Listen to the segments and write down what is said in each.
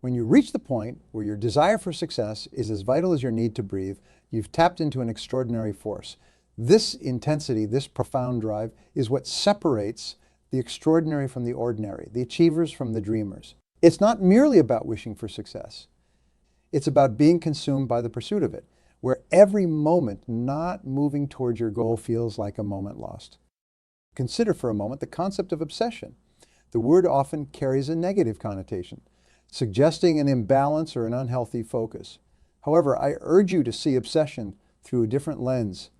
When you reach the point where your desire for success is as vital as your need to breathe, you've tapped into an extraordinary force. This intensity, this profound drive, is what separates the extraordinary from the ordinary, the achievers from the dreamers. It's not merely about wishing for success. It's about being consumed by the pursuit of it, where every moment not moving towards your goal feels like a moment lost. Consider for a moment the concept of obsession. The word often carries a negative connotation, suggesting an imbalance or an unhealthy focus. However, I urge you to see obsession through a different lens,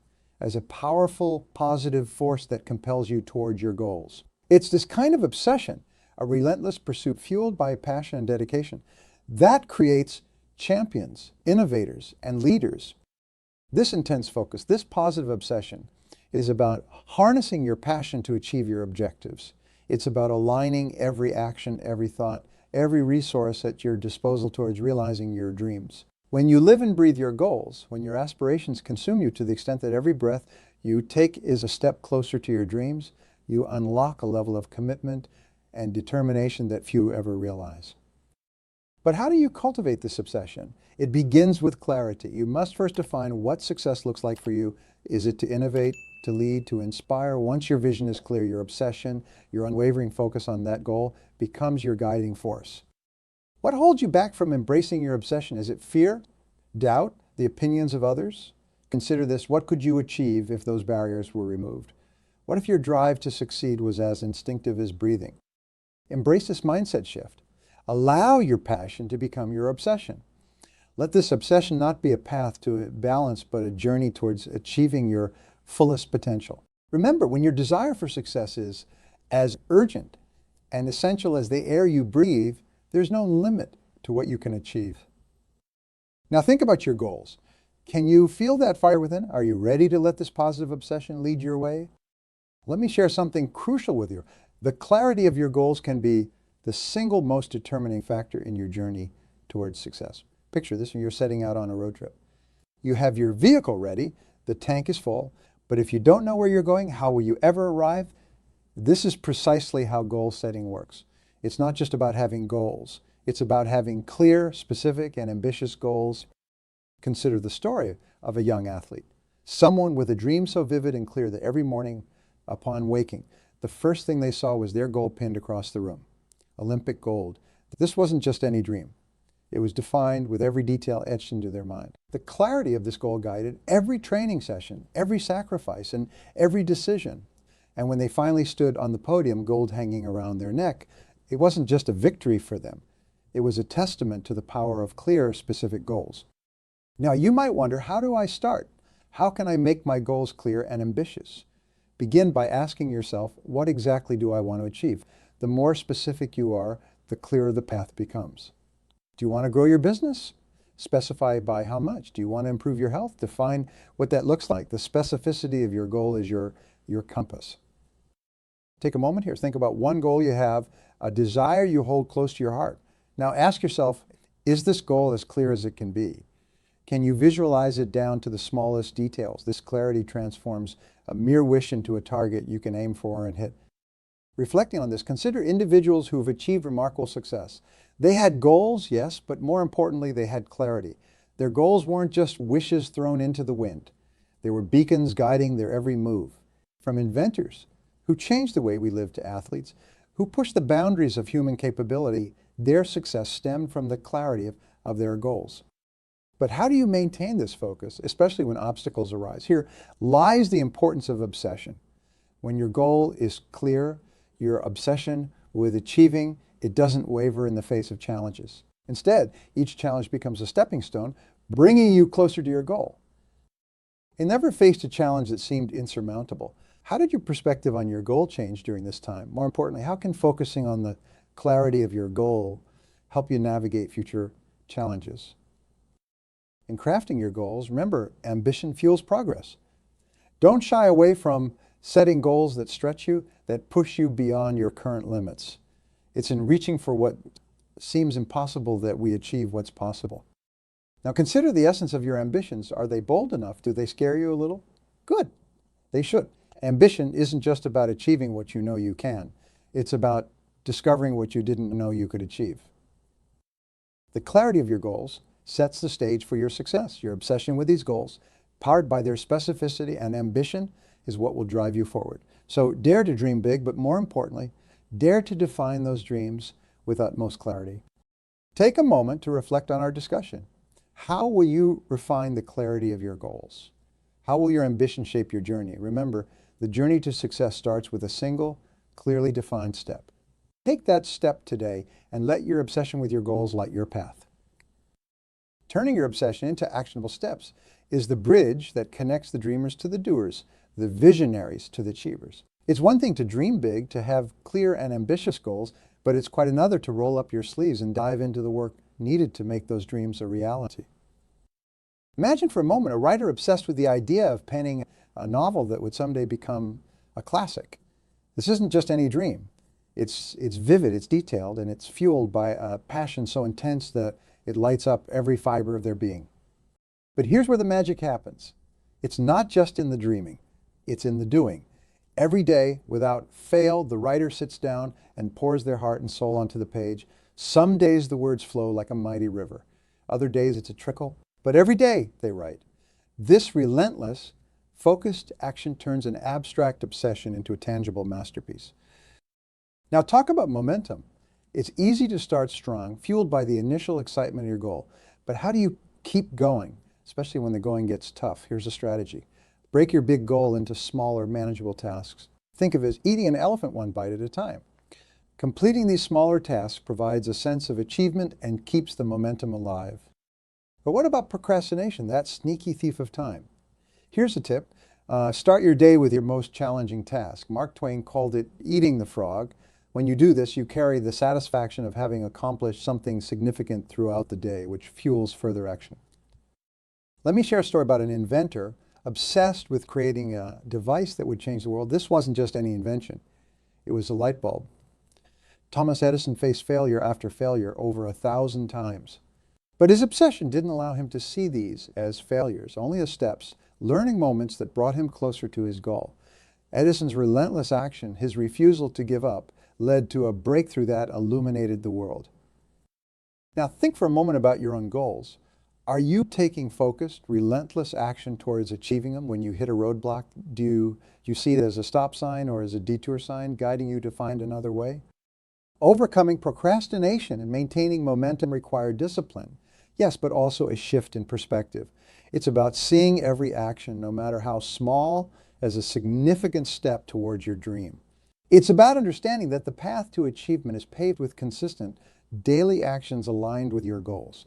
as a powerful, positive force that compels you towards your goals. It's this kind of obsession, a relentless pursuit fueled by passion and dedication, that creates champions, innovators, and leaders. This intense focus, this positive obsession, is about harnessing your passion to achieve your objectives. It's about aligning every action, every thought, every resource at your disposal towards realizing your dreams. When you live and breathe your goals, when your aspirations consume you to the extent that every breath you take is a step closer to your dreams, you unlock a level of commitment and determination that few ever realize. But how do you cultivate this obsession? It begins with clarity. You must first define what success looks like for you. Is it to innovate, to lead, to inspire? Once your vision is clear, your obsession, your unwavering focus on that goal becomes your guiding force. What holds you back from embracing your obsession? Is it fear, doubt, the opinions of others? Consider this: what could you achieve if those barriers were removed? What if your drive to succeed was as instinctive as breathing? Embrace this mindset shift. Allow your passion to become your obsession. Let this obsession not be a path to balance, but a journey towards achieving your fullest potential. Remember, when your desire for success is as urgent and essential as the air you breathe, there's no limit to what you can achieve. Now think about your goals. Can you feel that fire within? Are you ready to let this positive obsession lead your way? Let me share something crucial with you. The clarity of your goals can be the single most determining factor in your journey towards success. Picture this: when you're setting out on a road trip. You have your vehicle ready, the tank is full, but if you don't know where you're going, how will you ever arrive? This is precisely how goal setting works. It's not just about having goals. It's about having clear, specific, and ambitious goals. Consider the story of a young athlete, someone with a dream so vivid and clear that every morning upon waking, the first thing they saw was their goal pinned across the room: Olympic gold. This wasn't just any dream. It was defined with every detail etched into their mind. The clarity of this goal guided every training session, every sacrifice, and every decision. And when they finally stood on the podium, gold hanging around their neck, it wasn't just a victory for them. It was a testament to the power of clear, specific goals. Now, you might wonder, how do I start? How can I make my goals clear and ambitious? Begin by asking yourself, what exactly do I want to achieve? The more specific you are, the clearer the path becomes. Do you want to grow your business? Specify by how much. Do you want to improve your health? Define what that looks like. The specificity of your goal is your compass. Take a moment here. Think about one goal you have, a desire you hold close to your heart. Now ask yourself, is this goal as clear as it can be? Can you visualize it down to the smallest details? This clarity transforms a mere wish into a target you can aim for and hit. Reflecting on this, consider individuals who have achieved remarkable success. They had goals, yes, but more importantly, they had clarity. Their goals weren't just wishes thrown into the wind. They were beacons guiding their every move. From inventors who changed the way we live to athletes who pushed the boundaries of human capability, their success stemmed from the clarity of their goals. But how do you maintain this focus, especially when obstacles arise? Here lies the importance of obsession. When your goal is clear, your obsession with achieving, it doesn't waver in the face of challenges. Instead, each challenge becomes a stepping stone, bringing you closer to your goal. You never faced a challenge that seemed insurmountable. How did your perspective on your goal change during this time? More importantly, how can focusing on the clarity of your goal help you navigate future challenges? In crafting your goals, remember, ambition fuels progress. Don't shy away from setting goals that stretch you, that push you beyond your current limits. It's in reaching for what seems impossible that we achieve what's possible. Now consider the essence of your ambitions. Are they bold enough? Do they scare you a little? Good. They should. Ambition isn't just about achieving what you know you can. It's about discovering what you didn't know you could achieve. The clarity of your goals sets the stage for your success. Your obsession with these goals, powered by their specificity and ambition, is what will drive you forward. So dare to dream big, but more importantly, dare to define those dreams with utmost clarity. Take a moment to reflect on our discussion. How will you refine the clarity of your goals? How will your ambition shape your journey? Remember, the journey to success starts with a single, clearly defined step. Take that step today and let your obsession with your goals light your path. Turning your obsession into actionable steps is the bridge that connects the dreamers to the doers, the visionaries to the achievers. It's one thing to dream big, to have clear and ambitious goals, but it's quite another to roll up your sleeves and dive into the work needed to make those dreams a reality. Imagine for a moment a writer obsessed with the idea of penning a novel that would someday become a classic. This isn't just any dream. It's vivid, it's detailed, and it's fueled by a passion so intense that it lights up every fiber of their being. But here's where the magic happens. It's not just in the dreaming, it's in the doing. Every day, without fail, the writer sits down and pours their heart and soul onto the page. Some days the words flow like a mighty river. Other days it's a trickle. But every day they write. This relentless, focused action turns an abstract obsession into a tangible masterpiece. Now talk about momentum. It's easy to start strong, fueled by the initial excitement of your goal. But how do you keep going, especially when the going gets tough? Here's a strategy. Break your big goal into smaller, manageable tasks. Think of it as eating an elephant one bite at a time. Completing these smaller tasks provides a sense of achievement and keeps the momentum alive. But what about procrastination, that sneaky thief of time? Here's a tip. Start your day with your most challenging task. Mark Twain called it eating the frog. When you do this, you carry the satisfaction of having accomplished something significant throughout the day, which fuels further action. Let me share a story about an inventor obsessed with creating a device that would change the world. This wasn't just any invention. It was a light bulb. Thomas Edison faced failure after failure over 1,000 times. But his obsession didn't allow him to see these as failures, only as steps, learning moments that brought him closer to his goal. Edison's relentless action, his refusal to give up, led to a breakthrough that illuminated the world. Now think for a moment about your own goals. Are you taking focused, relentless action towards achieving them when you hit a roadblock? Do you see it as a stop sign or as a detour sign guiding you to find another way? Overcoming procrastination and maintaining momentum require discipline. Yes, but also a shift in perspective. It's about seeing every action, no matter how small, as a significant step towards your dream. It's about understanding that the path to achievement is paved with consistent, daily actions aligned with your goals.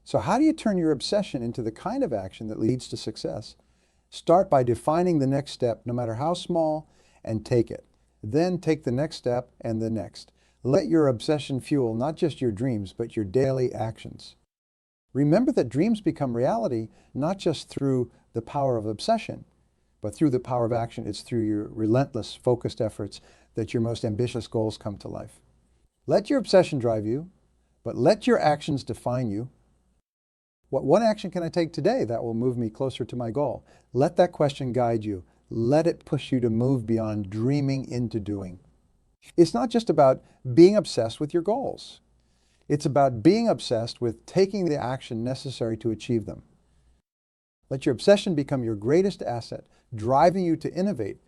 So how do you turn your obsession into the kind of action that leads to success? Start by defining the next step, no matter how small, and take it. Then take the next step and the next. Let your obsession fuel not just your dreams, but your daily actions. Remember that dreams become reality not just through the power of obsession, but through the power of action. It's through your relentless, focused efforts that your most ambitious goals come to life. Let your obsession drive you, but let your actions define you. What one action can I take today that will move me closer to my goal? Let that question guide you. Let it push you to move beyond dreaming into doing. It's not just about being obsessed with your goals. It's about being obsessed with taking the action necessary to achieve them. Let your obsession become your greatest asset, driving you to innovate,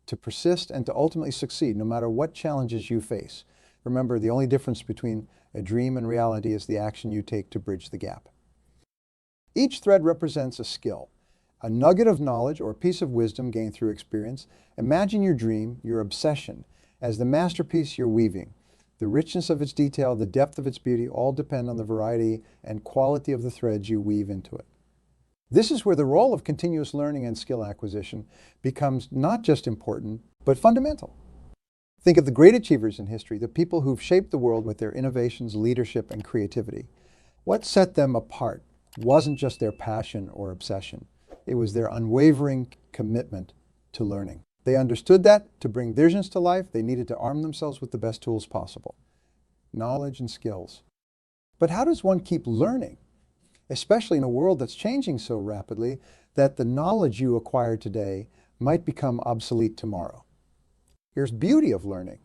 to persist, and to ultimately succeed, no matter what challenges you face. Remember, the only difference between a dream and reality is the action you take to bridge the gap. Each thread represents a skill, a nugget of knowledge or a piece of wisdom gained through experience. Imagine your dream, your obsession, as the masterpiece you're weaving. The richness of its detail, the depth of its beauty, all depend on the variety and quality of the threads you weave into it. This is where the role of continuous learning and skill acquisition becomes not just important, but fundamental. Think of the great achievers in history, the people who've shaped the world with their innovations, leadership, and creativity. What set them apart wasn't just their passion or obsession. It was their unwavering commitment to learning. They understood that to bring visions to life, they needed to arm themselves with the best tools possible, knowledge and skills. But how does one keep learning, especially in a world that's changing so rapidly that the knowledge you acquire today might become obsolete tomorrow? Here's the beauty of learning.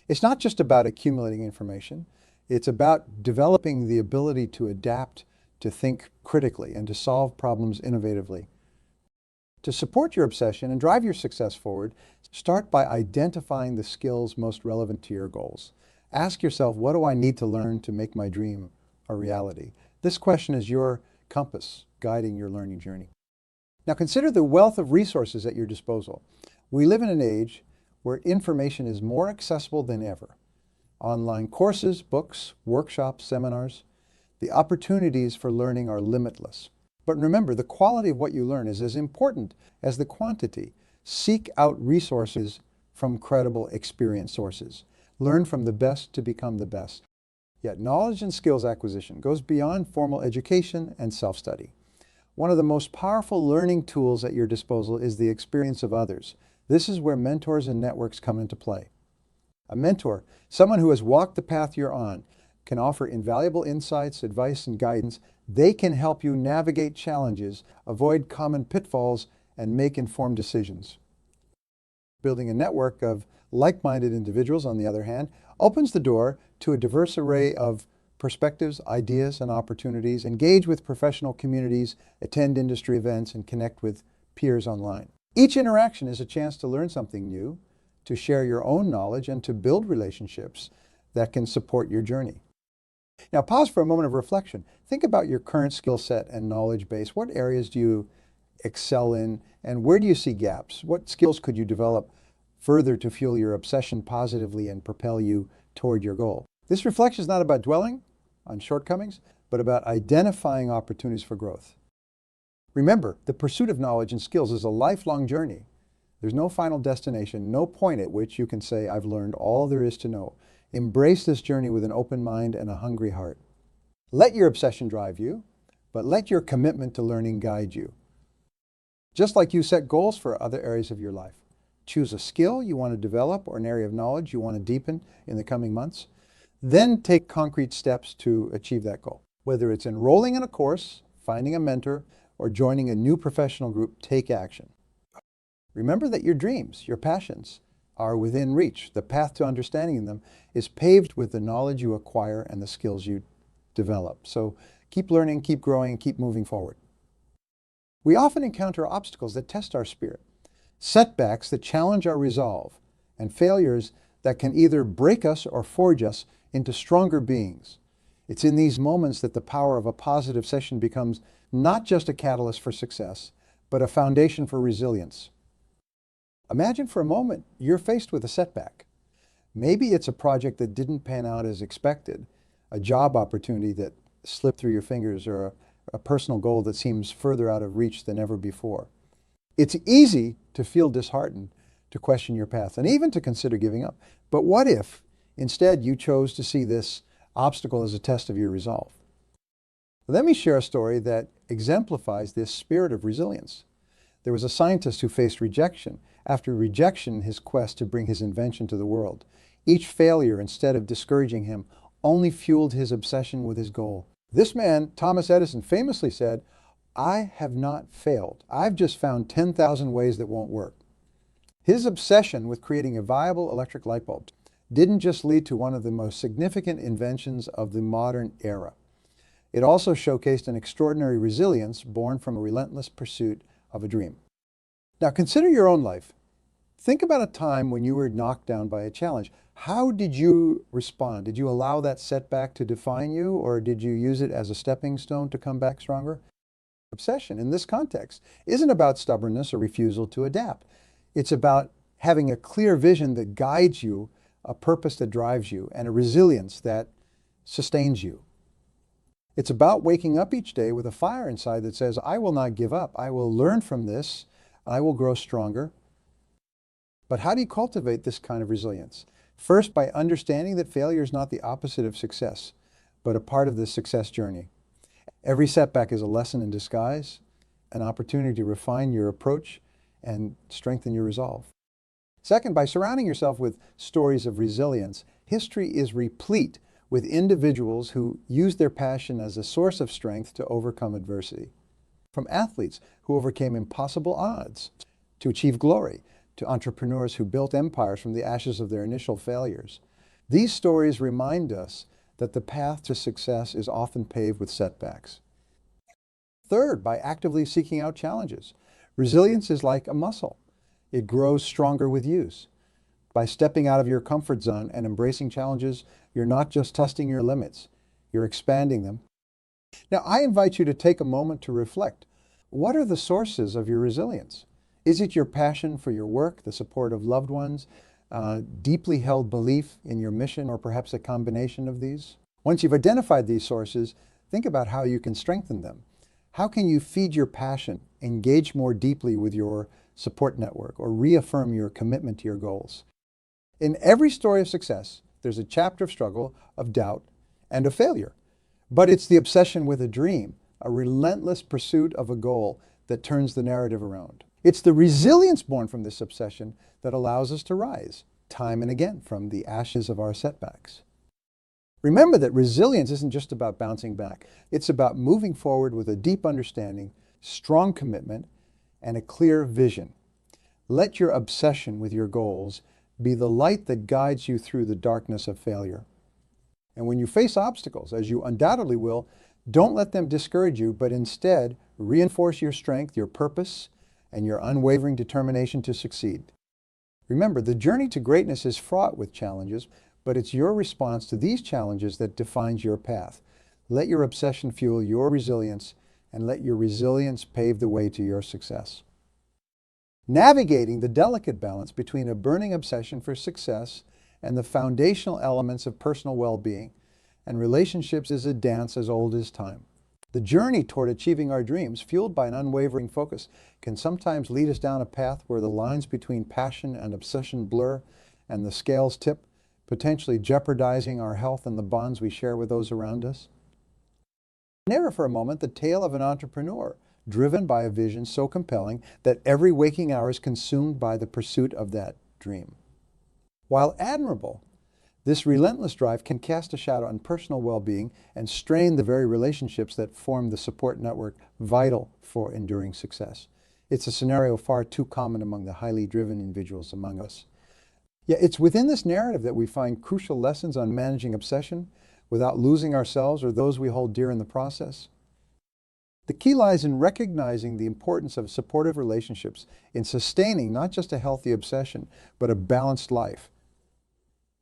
It's not just about accumulating information. It's about developing the ability to adapt, to think critically, and to solve problems innovatively. To support your obsession and drive your success forward, start by identifying the skills most relevant to your goals. Ask yourself, what do I need to learn to make my dream a reality? This question is your compass guiding your learning journey. Now consider the wealth of resources at your disposal. We live in an age where information is more accessible than ever. Online courses, books, workshops, seminars, the opportunities for learning are limitless. But remember, the quality of what you learn is as important as the quantity. Seek out resources from credible experience sources. Learn from the best to become the best. Yet knowledge and skills acquisition goes beyond formal education and self-study. One of the most powerful learning tools at your disposal is the experience of others. This is where mentors and networks come into play. A mentor, someone who has walked the path you're on, can offer invaluable insights, advice, and guidance. They can help you navigate challenges, avoid common pitfalls, and make informed decisions. Building a network of like-minded individuals, on the other hand, opens the door to a diverse array of perspectives, ideas, and opportunities. Engage with professional communities, attend industry events, and connect with peers online. Each interaction is a chance to learn something new, to share your own knowledge, and to build relationships that can support your journey. Now pause for a moment of reflection. Think about your current skill set and knowledge base. What areas do you excel in, and where do you see gaps? What skills could you develop further to fuel your obsession positively and propel you toward your goal? This reflection is not about dwelling on shortcomings, but about identifying opportunities for growth. Remember, the pursuit of knowledge and skills is a lifelong journey. There's no final destination, no point at which you can say, I've learned all there is to know. Embrace this journey with an open mind and a hungry heart. Let your obsession drive you, but let your commitment to learning guide you. Just like you set goals for other areas of your life. Choose a skill you want to develop or an area of knowledge you want to deepen in the coming months. Then take concrete steps to achieve that goal. Whether it's enrolling in a course, finding a mentor, or joining a new professional group, take action. Remember that your dreams, your passions, are within reach. The path to understanding them is paved with the knowledge you acquire and the skills you develop. So keep learning, keep growing, keep moving forward. We often encounter obstacles that test our spirit, setbacks that challenge our resolve, and failures that can either break us or forge us into stronger beings. It's in these moments that the power of a positive session becomes not just a catalyst for success, but a foundation for resilience. Imagine for a moment you're faced with a setback. Maybe it's a project that didn't pan out as expected, a job opportunity that slipped through your fingers, or a personal goal that seems further out of reach than ever before. It's easy to feel disheartened, to question your path, and even to consider giving up. But what if instead you chose to see this obstacle as a test of your resolve? Let me share a story that exemplifies this spirit of resilience. There was a scientist who faced rejection. After rejection, his quest to bring his invention to the world. Each failure, instead of discouraging him, only fueled his obsession with his goal. This man, Thomas Edison, famously said, "I have not failed. I've just found 10,000 ways that won't work." His obsession with creating a viable electric light bulb didn't just lead to one of the most significant inventions of the modern era. It also showcased an extraordinary resilience born from a relentless pursuit of a dream. Now consider your own life. Think about a time when you were knocked down by a challenge. How did you respond? Did you allow that setback to define you, or did you use it as a stepping stone to come back stronger? Obsession in this context isn't about stubbornness or refusal to adapt. It's about having a clear vision that guides you, a purpose that drives you, and a resilience that sustains you. It's about waking up each day with a fire inside that says, I will not give up. I will learn from this. I will grow stronger. But how do you cultivate this kind of resilience? First, by understanding that failure is not the opposite of success, but a part of the success journey. Every setback is a lesson in disguise, an opportunity to refine your approach and strengthen your resolve. Second, by surrounding yourself with stories of resilience, history is replete with individuals who use their passion as a source of strength to overcome adversity. From athletes who overcame impossible odds to achieve glory, to entrepreneurs who built empires from the ashes of their initial failures. These stories remind us that the path to success is often paved with setbacks. Third, by actively seeking out challenges. Resilience is like a muscle. It grows stronger with use. By stepping out of your comfort zone and embracing challenges, you're not just testing your limits, you're expanding them. Now, I invite you to take a moment to reflect. What are the sources of your resilience? Is it your passion for your work, the support of loved ones, deeply held belief in your mission, or perhaps a combination of these? Once you've identified these sources, think about how you can strengthen them. How can you feed your passion, engage more deeply with your support network, or reaffirm your commitment to your goals? In every story of success, there's a chapter of struggle, of doubt, and of failure. But it's the obsession with a dream, a relentless pursuit of a goal, that turns the narrative around. It's the resilience born from this obsession that allows us to rise, time and again, from the ashes of our setbacks. Remember that resilience isn't just about bouncing back. It's about moving forward with a deep understanding, strong commitment, and a clear vision. Let your obsession with your goals be the light that guides you through the darkness of failure. And when you face obstacles, as you undoubtedly will, don't let them discourage you, but instead reinforce your strength, your purpose, and your unwavering determination to succeed. Remember, the journey to greatness is fraught with challenges, but it's your response to these challenges that defines your path. Let your obsession fuel your resilience, and let your resilience pave the way to your success. Navigating the delicate balance between a burning obsession for success and the foundational elements of personal well-being and relationships is a dance as old as time. The journey toward achieving our dreams, fueled by an unwavering focus, can sometimes lead us down a path where the lines between passion and obsession blur and the scales tip, potentially jeopardizing our health and the bonds we share with those around us. Narrow for a moment the tale of an entrepreneur driven by a vision so compelling that every waking hour is consumed by the pursuit of that dream. While admirable, this relentless drive can cast a shadow on personal well-being and strain the very relationships that form the support network vital for enduring success. It's a scenario far too common among the highly driven individuals among us. Yet it's within this narrative that we find crucial lessons on managing obsession without losing ourselves or those we hold dear in the process. The key lies in recognizing the importance of supportive relationships in sustaining not just a healthy obsession, but a balanced life.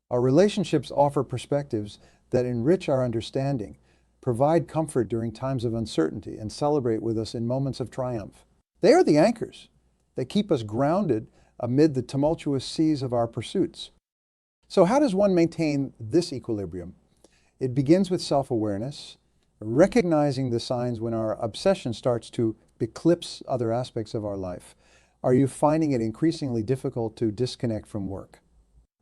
Our relationships offer perspectives that enrich our understanding, provide comfort during times of uncertainty, and celebrate with us in moments of triumph. They are the anchors that keep us grounded amid the tumultuous seas of our pursuits. So how does one maintain this equilibrium? It begins with self-awareness, recognizing the signs when our obsession starts to eclipse other aspects of our life. Are you finding it increasingly difficult to disconnect from work?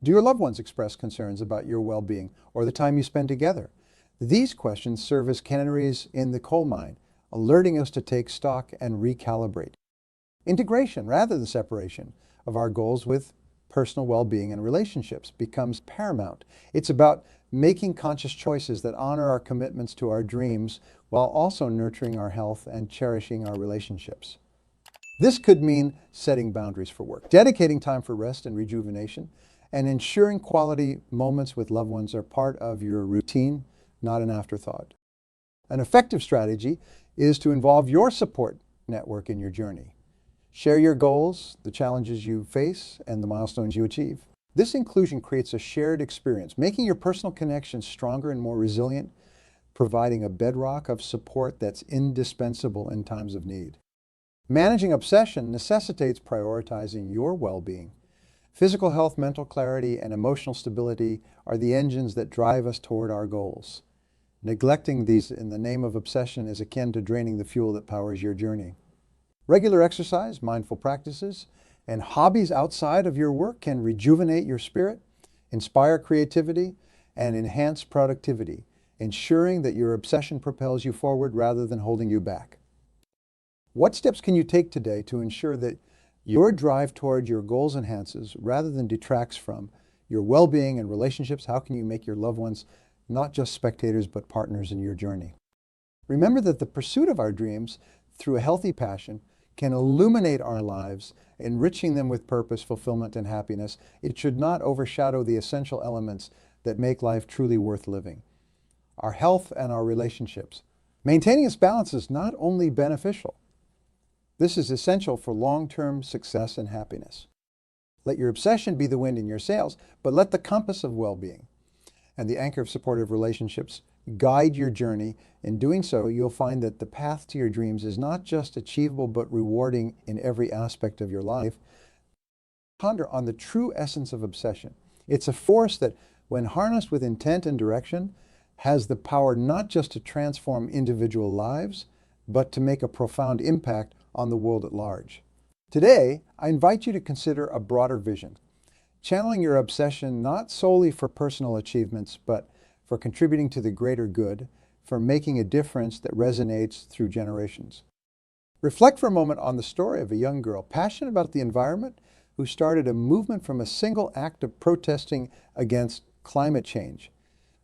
Do your loved ones express concerns about your well-being or the time you spend together? These questions serve as canaries in the coal mine, alerting us to take stock and recalibrate. Integration, rather than separation, of our goals with personal well-being and relationships becomes paramount. It's about making conscious choices that honor our commitments to our dreams while also nurturing our health and cherishing our relationships. This could mean setting boundaries for work, dedicating time for rest and rejuvenation, and ensuring quality moments with loved ones are part of your routine, not an afterthought. An effective strategy is to involve your support network in your journey. Share your goals, the challenges you face, and the milestones you achieve. This inclusion creates a shared experience, making your personal connections stronger and more resilient, providing a bedrock of support that's indispensable in times of need. Managing obsession necessitates prioritizing your well-being. Physical health, mental clarity, and emotional stability are the engines that drive us toward our goals. Neglecting these in the name of obsession is akin to draining the fuel that powers your journey. Regular exercise, mindful practices, and hobbies outside of your work can rejuvenate your spirit, inspire creativity, and enhance productivity, ensuring that your obsession propels you forward rather than holding you back. What steps can you take today to ensure that your drive toward your goals enhances rather than detracts from your well-being and relationships? How can you make your loved ones not just spectators but partners in your journey? Remember that the pursuit of our dreams through a healthy passion can illuminate our lives, enriching them with purpose, fulfillment, and happiness. It should not overshadow the essential elements that make life truly worth living. our health, and our relationships. Maintaining this balance is not only beneficial, this is essential for long-term success and happiness. Let your obsession be the wind in your sails, but let the compass of well-being and the anchor of supportive relationships guide your journey. In doing so, you'll find that the path to your dreams is not just achievable, but rewarding in every aspect of your life. Ponder on the true essence of obsession. It's a force that, when harnessed with intent and direction, has the power not just to transform individual lives, but to make a profound impact on the world at large. Today, I invite you to consider a broader vision, channeling your obsession not solely for personal achievements, but for contributing to the greater good, for making a difference that resonates through generations. Reflect for a moment on the story of a young girl passionate about the environment who started a movement from a single act of protesting against climate change.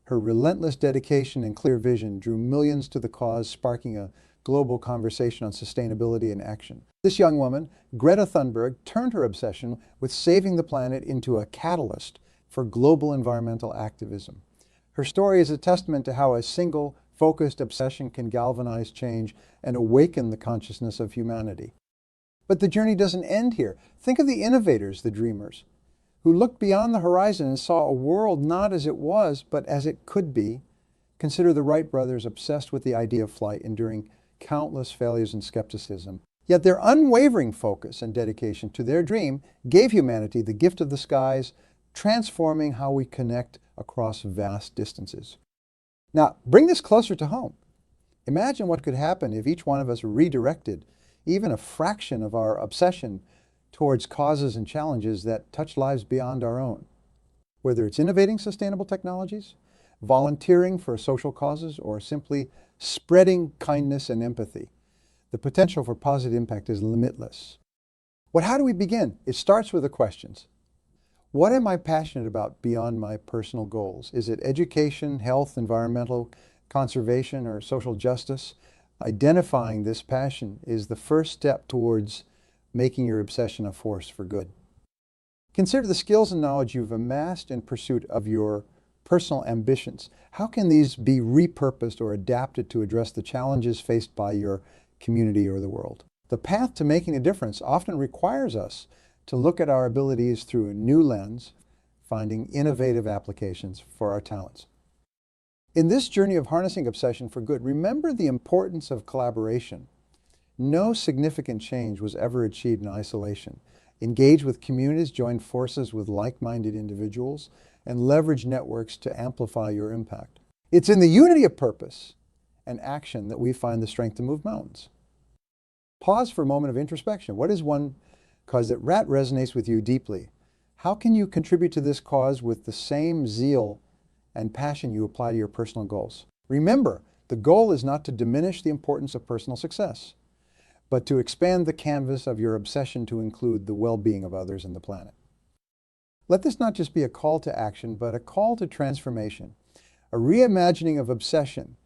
Her relentless dedication and clear vision drew millions to the cause, sparking a global conversation on sustainability and action. This young woman, Greta Thunberg, turned her obsession with saving the planet into a catalyst for global environmental activism. Her story is a testament to how a single, focused obsession can galvanize change and awaken the consciousness of humanity. But the journey doesn't end here. Think of the innovators, the dreamers, who looked beyond the horizon and saw a world not as it was, but as it could be. Consider the Wright brothers, obsessed with the idea of flight, enduring countless failures and skepticism. Yet their unwavering focus and dedication to their dream gave humanity the gift of the skies, transforming how we connect across vast distances. Now, bring this closer to home. Imagine what could happen if each one of us redirected even a fraction of our obsession towards causes and challenges that touch lives beyond our own. Whether it's innovating sustainable technologies, volunteering for social causes, or simply spreading kindness and empathy, the potential for positive impact is limitless. How do we begin? It starts with the questions. What am I passionate about beyond my personal goals? Is it education, health, environmental conservation, or social justice? Identifying this passion is the first step towards making your obsession a force for good. Consider the skills and knowledge you've amassed in pursuit of your personal ambitions. How can these be repurposed or adapted to address the challenges faced by your community or the world? The path to making a difference often requires us to look at our abilities through a new lens, finding innovative applications for our talents. In this journey of harnessing obsession for good, remember the importance of collaboration. No significant change was ever achieved in isolation. Engage with communities, join forces with like-minded individuals, and leverage networks to amplify your impact. It's in the unity of purpose and action that we find the strength to move mountains. Pause for a moment of introspection. What is one cause that resonates with you deeply? How can you contribute to this cause with the same zeal and passion you apply to your personal goals? Remember, the goal is not to diminish the importance of personal success, but to expand the canvas of your obsession to include the well-being of others and the planet. Let this not just be a call to action, but a call to transformation, a reimagining of obsession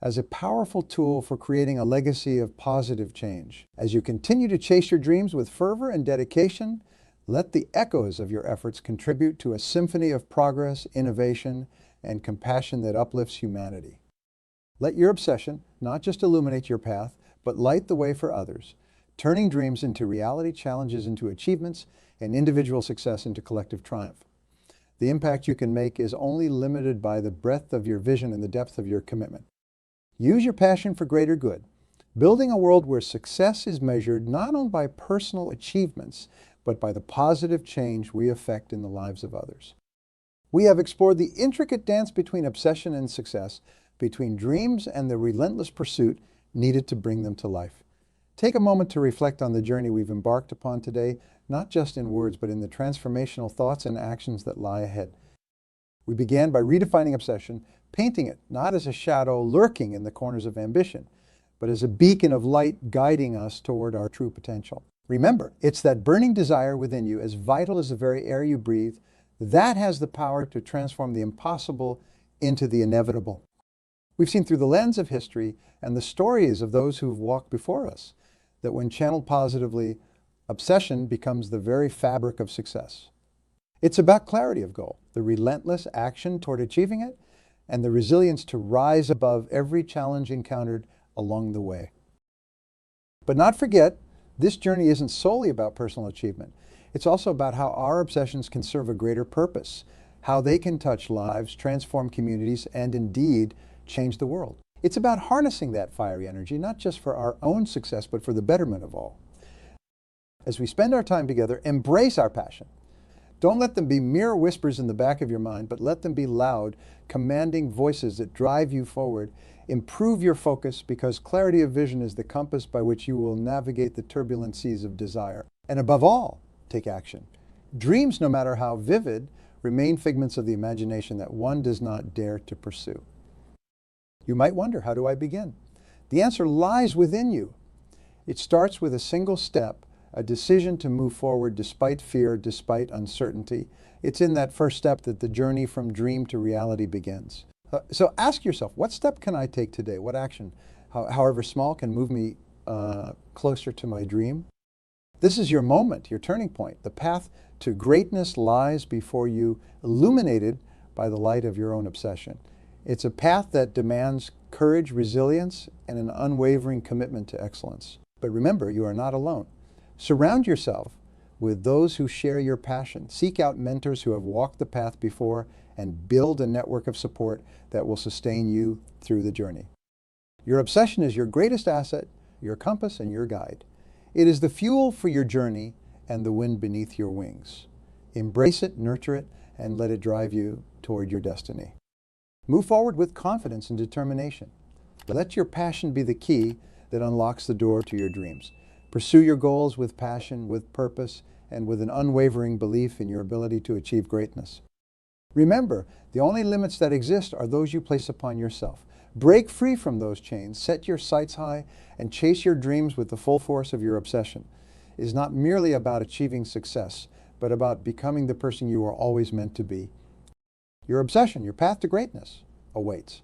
as a powerful tool for creating a legacy of positive change. As you continue to chase your dreams with fervor and dedication, let the echoes of your efforts contribute to a symphony of progress, innovation, and compassion that uplifts humanity. Let your obsession not just illuminate your path, but light the way for others, turning dreams into reality, challenges into achievements, and individual success into collective triumph. The impact you can make is only limited by the breadth of your vision and the depth of your commitment. Use your passion for greater good, building a world where success is measured not only by personal achievements, but by the positive change we effect in the lives of others. We have explored the intricate dance between obsession and success, between dreams and the relentless pursuit needed to bring them to life. Take a moment to reflect on the journey we've embarked upon today, not just in words, but in the transformational thoughts and actions that lie ahead. We began by redefining obsession, painting it not as a shadow lurking in the corners of ambition, but as a beacon of light guiding us toward our true potential. Remember, it's that burning desire within you, as vital as the very air you breathe, that has the power to transform the impossible into the inevitable. We've seen through the lens of history and the stories of those who've walked before us that when channeled positively, obsession becomes the very fabric of success. It's about clarity of goal, the relentless action toward achieving it, and the resilience to rise above every challenge encountered along the way. But not forget, this journey isn't solely about personal achievement. It's also about how our obsessions can serve a greater purpose, how they can touch lives, transform communities, and indeed change the world. It's about harnessing that fiery energy, not just for our own success, but for the betterment of all. As we spend our time together, embrace our passion. Don't let them be mere whispers in the back of your mind, but let them be loud, commanding voices that drive you forward. Improve your focus, because clarity of vision is the compass by which you will navigate the turbulent seas of desire. And above all, take action. Dreams, no matter how vivid, remain figments of the imagination that one does not dare to pursue. You might wonder, how do I begin? The answer lies within you. It starts with a single step, a decision to move forward despite fear, despite uncertainty. It's in that first step that the journey from dream to reality begins. So ask yourself, what step can I take today? What action, however small, can move me closer to my dream? This is your moment, your turning point. The path to greatness lies before you, illuminated by the light of your own obsession. It's a path that demands courage, resilience, and an unwavering commitment to excellence. But remember, you are not alone. Surround yourself with those who share your passion. Seek out mentors who have walked the path before, and build a network of support that will sustain you through the journey. Your obsession is your greatest asset, your compass, and your guide. It is the fuel for your journey and the wind beneath your wings. Embrace it, nurture it, and let it drive you toward your destiny. Move forward with confidence and determination. Let your passion be the key that unlocks the door to your dreams. Pursue your goals with passion, with purpose, and with an unwavering belief in your ability to achieve greatness. Remember, the only limits that exist are those you place upon yourself. Break free from those chains, set your sights high, and chase your dreams with the full force of your obsession. It is not merely about achieving success, but about becoming the person you are always meant to be. Your obsession, your path to greatness, awaits.